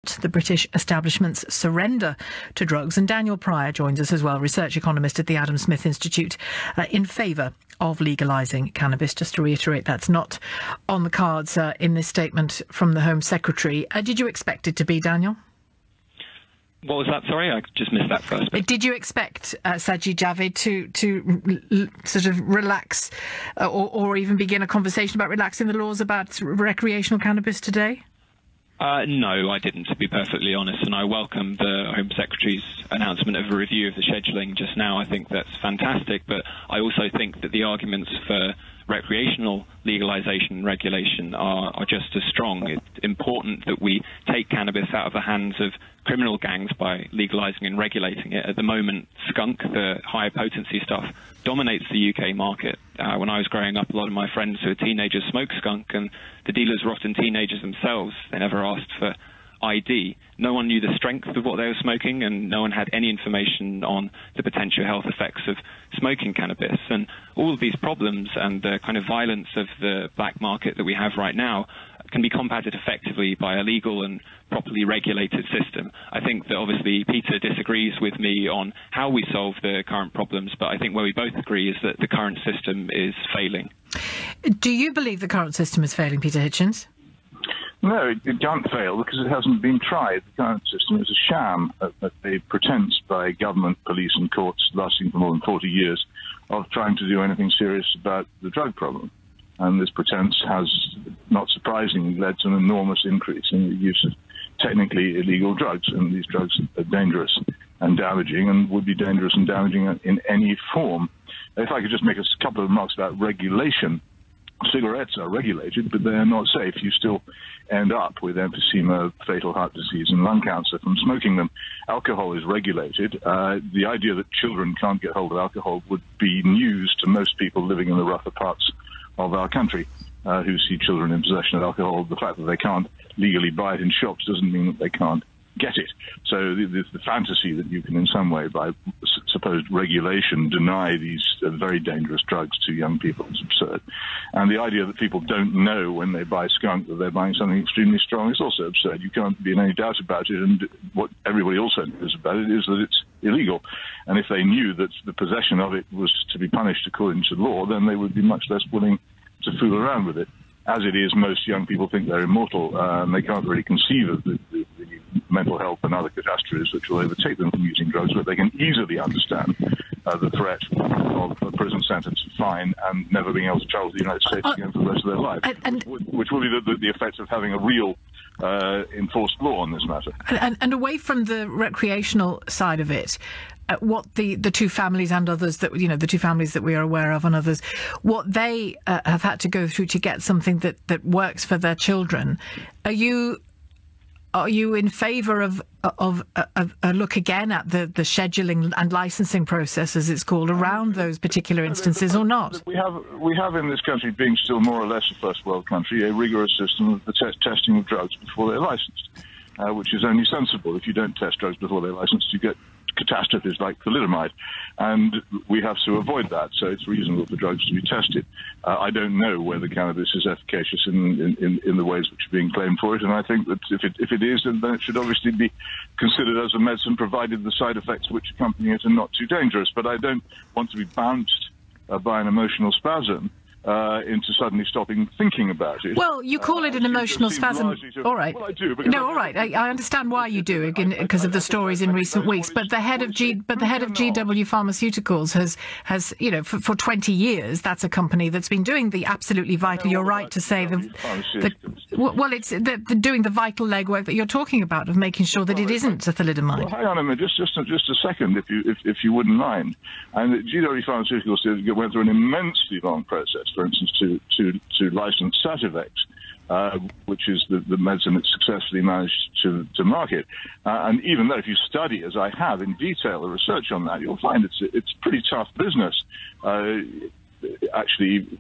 not the British establishment's surrender to drugs. And Daniel Pryor joins us as well, research economist at the Adam Smith Institute, in favour of legalising cannabis. Just to reiterate, that's not on the cards in this statement from the Home Secretary. Did you expect it to be, Daniel? What was that? Sorry, I just missed that first bit. Did you expect Sajid Javid to sort of relax or even begin a conversation about relaxing the laws about recreational cannabis today? No, I didn't, to be perfectly honest, and I welcome the Home Secretary's announcement of a review of the scheduling just now. I think that's fantastic, but I also think that the arguments for recreational legalisation and regulation are just as strong. It's important that we take cannabis out of the hands of criminal gangs by legalising and regulating it. At the moment, skunk, the higher potency stuff, dominates the UK market. When I was growing up, a lot of my friends who are teenagers smoked skunk, and the dealers were often teenagers themselves. They never asked for ID. No one knew the strength of what they were smoking, and no one had any information on the potential health effects of smoking cannabis. And all of these problems and the kind of violence of the black market that we have right now can be combated effectively by a legal and properly regulated system. I think that obviously Peter disagrees with me on how we solve the current problems, but I think where we both agree is that the current system is failing. Do you believe the current system is failing, Peter Hitchens? No, it can't fail because it hasn't been tried. The current system is a sham, a pretense by government, police and courts lasting for more than 40 years of trying to do anything serious about the drug problem. And this pretense has, not surprisingly, led to an enormous increase in the use of technically illegal drugs. And these drugs are dangerous and damaging and would be dangerous and damaging in any form. If I could just make a couple of remarks about regulation. Cigarettes are regulated, but they are not safe. You still end up with emphysema, fatal heart disease, and lung cancer from smoking them. Alcohol is regulated. The idea that children can't get hold of alcohol would be news to most people living in the rougher parts of our country who see children in possession of alcohol. The fact that they can't legally buy it in shops doesn't mean that they can't get it. So the fantasy that you can in some way, by supposed regulation, deny these very dangerous drugs to young people is absurd. And the idea that people don't know when they buy skunk that they're buying something extremely strong is also absurd. You can't be in any doubt about it, and what everybody also knows about it is that it's illegal. And if they knew that the possession of it was to be punished according to law, then they would be much less willing to fool around with it. As it is, most young people think they're immortal, and they can't really conceive of the mental health and other catastrophes which will overtake them from using drugs, but they can easily understand the threat of a prison sentence, fine, and never being able to travel to the United States again for the rest of their life, which will be the effects of having a real enforced law on this matter. And away from the recreational side of it, what the two families and others that, the two families that we are aware of and others, what they have had to go through to get something that works for their children, are you in favour of a look again at the scheduling and licensing process, as it's called, around those particular instances, or not? We have in this country, being still more or less a first world country, a rigorous system of the testing of drugs before they're licensed, which is only sensible. If you don't test drugs before they're licensed, you get catastrophes like thalidomide, and we have to avoid that, so it's reasonable for drugs to be tested. I don't know whether cannabis is efficacious in the ways which are being claimed for it, and I think that if it is, then it should obviously be considered as a medicine, provided the side effects which accompany it are not too dangerous. But I don't want to be bounced by an emotional spasm into suddenly stopping thinking about it. Well, you call it an emotional spasm. All right. Well, I do. No, all right. I understand why you do, because of the stories in recent weeks. But the head of GW Pharmaceuticals has for 20 years, that's a company that's been doing the absolutely vital. You're right to say it's doing the vital legwork that you're talking about, of making sure that it isn't a thalidomide. Well, hang on a minute, just a second, if you wouldn't mind. And GW Pharmaceuticals went through an immensely long process, for instance, to license Sativex, which is the medicine that successfully managed to market. And even though, if you study, as I have, in detail the research on that, you'll find it's pretty tough business. Actually,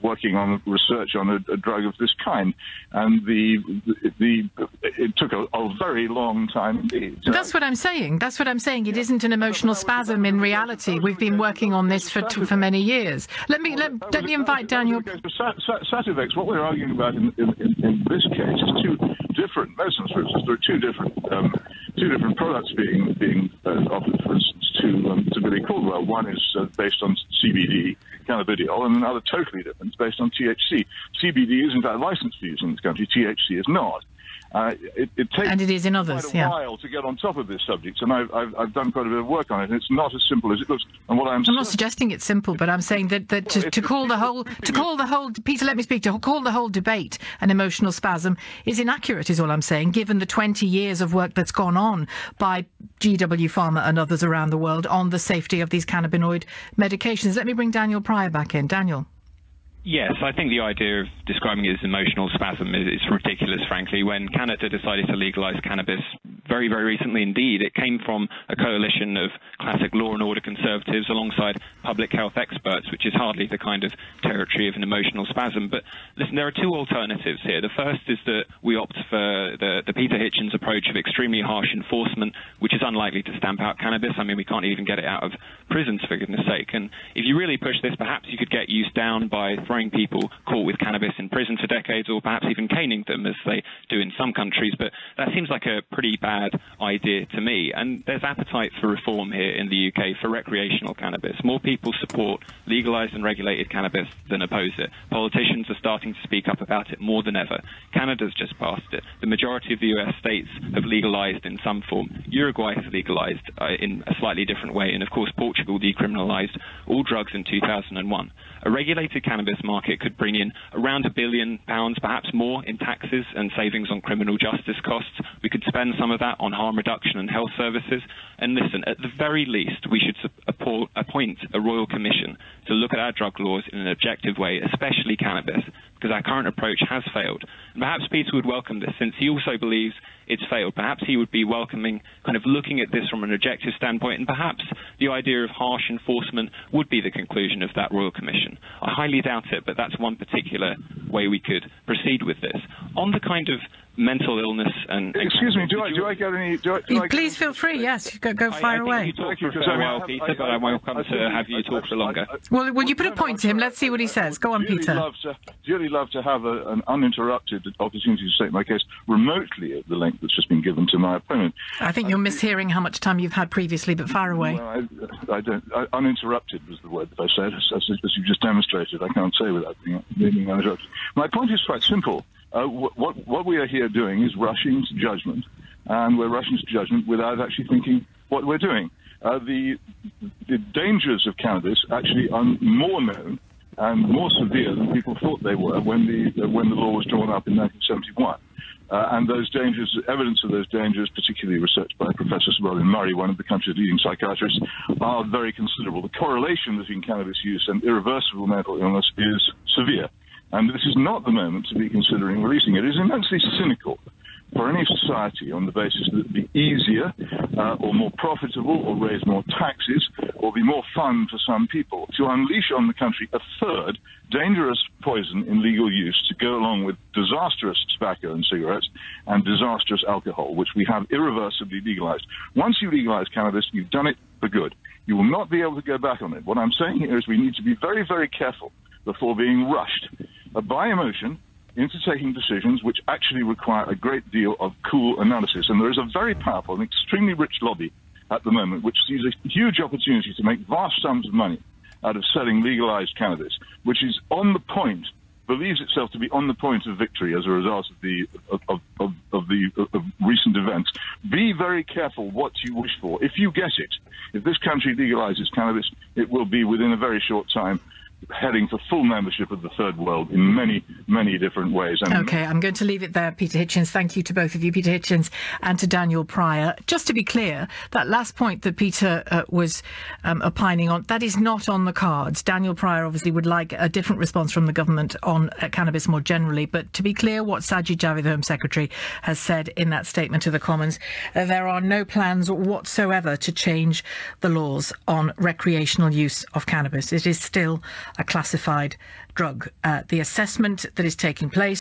working on research on a drug of this kind, and it took a very long time indeed. That's what I'm saying. That's what I'm saying. It isn't an emotional spasm in reality. We've been working on this for many years. Let me invite Daniel. Sativex, what we're arguing about in this case is two different medicines. For instance, there are two different products being offered, for instance, to Billy Caldwell. One is based on CBD, cannabidiol, and another totally different, based on THC. CBD is in fact licensed for use in this country. THC is not. It takes and it is in others, quite a while to get on top of this subject, and I've done quite a bit of work on it. And it's not as simple as it looks. And what I'm not suggesting it's simple, but I'm saying that to call the whole Peter, let me speak. To call the whole debate an emotional spasm is inaccurate, is all I'm saying. Given the 20 years of work that's gone on by GW Pharma and others around the world on the safety of these cannabinoid medications. Let me bring Daniel Pryor back in. Daniel. Yes, I think the idea of describing it as emotional spasm is ridiculous, frankly. When Canada decided to legalise cannabis very, very recently indeed, it came from a coalition of classic law and order conservatives alongside public health experts, which is hardly the kind of territory of an emotional spasm. But listen, there are two alternatives here. The first is that we opt for the Peter Hitchens approach of extremely harsh enforcement, which is unlikely to stamp out cannabis. I mean, we can't even get it out of prisons, for goodness sake. And if you really push this, perhaps you could get use down by throwing people caught with cannabis in prison for decades, or perhaps even caning them, as they do in some countries. But that seems like a pretty bad idea to me. And there's appetite for reform here in the UK for recreational cannabis. More people support legalised and regulated cannabis than oppose it. Politicians are starting to speak up about it more than ever. Canada's just passed it. The majority of the US states have legalised in some form. Uruguay has legalised in a slightly different way. And of course, Portugal decriminalised all drugs in 2001. A regulated cannabis market could bring in around £1 billion, perhaps more, in taxes and savings on criminal justice costs. We could spend some of that on harm reduction and health services. And listen, at the very least, we should appoint a royal commission to look at our drug laws in an objective way, especially cannabis, because our current approach has failed. And perhaps Peter would welcome this, since he also believes it's failed. Perhaps he would be welcoming kind of looking at this from an objective standpoint, and perhaps the idea of harsh enforcement would be the conclusion of that Royal Commission. I highly doubt it, but that's one particular way we could proceed with this. On the kind of mental illness and... Excuse me, do I get any... Please feel free, yes, go fire away. You talk for a while, Peter, but I'm welcome to have you talk for longer. Well, you put a point to him. Let's see what he says. Go on, Peter. Dearly love to have an uninterrupted opportunity to state my case remotely at the length that's just been given to my opponent. I think you're mishearing how much time you've had previously, but fire away. Well, I don't... uninterrupted was the word that I said, as you've just demonstrated. I can't say without being uninterrupted. My point is quite simple. What we are here doing is rushing to judgment, and we're rushing to judgment without actually thinking what we're doing. The dangers of cannabis actually are more known and more severe than people thought they were when the law was drawn up in 1971. And those dangers, evidence of those dangers, particularly researched by Professor Sir William Murray, one of the country's leading psychiatrists, are very considerable. The correlation between cannabis use and irreversible mental illness is severe. And this is not the moment to be considering releasing it. It is immensely cynical for any society on the basis that it would be easier or more profitable or raise more taxes or be more fun for some people to unleash on the country a third dangerous poison in legal use to go along with disastrous tobacco and cigarettes and disastrous alcohol, which we have irreversibly legalized. Once you legalize cannabis, you've done it for good. You will not be able to go back on it. What I'm saying here is we need to be very, very careful before being rushed by emotion into taking decisions which actually require a great deal of cool analysis. And there is a very powerful and extremely rich lobby at the moment which sees a huge opportunity to make vast sums of money out of selling legalized cannabis, which is on the point, believes itself to be on the point of victory as a result of the recent events. Be very careful what you wish for. If you get it, if this country legalizes cannabis, it will be within a very short time heading for full membership of the third world in many, many different ways. OK, I'm going to leave it there, Peter Hitchens. Thank you to both of you, Peter Hitchens and to Daniel Pryor. Just to be clear, that last point that Peter was opining on, that is not on the cards. Daniel Pryor obviously would like a different response from the government on cannabis more generally. But to be clear, what Sajid Javid, the Home Secretary, has said in that statement to the Commons, there are no plans whatsoever to change the laws on recreational use of cannabis. It is still a classified drug. The assessment that is taking place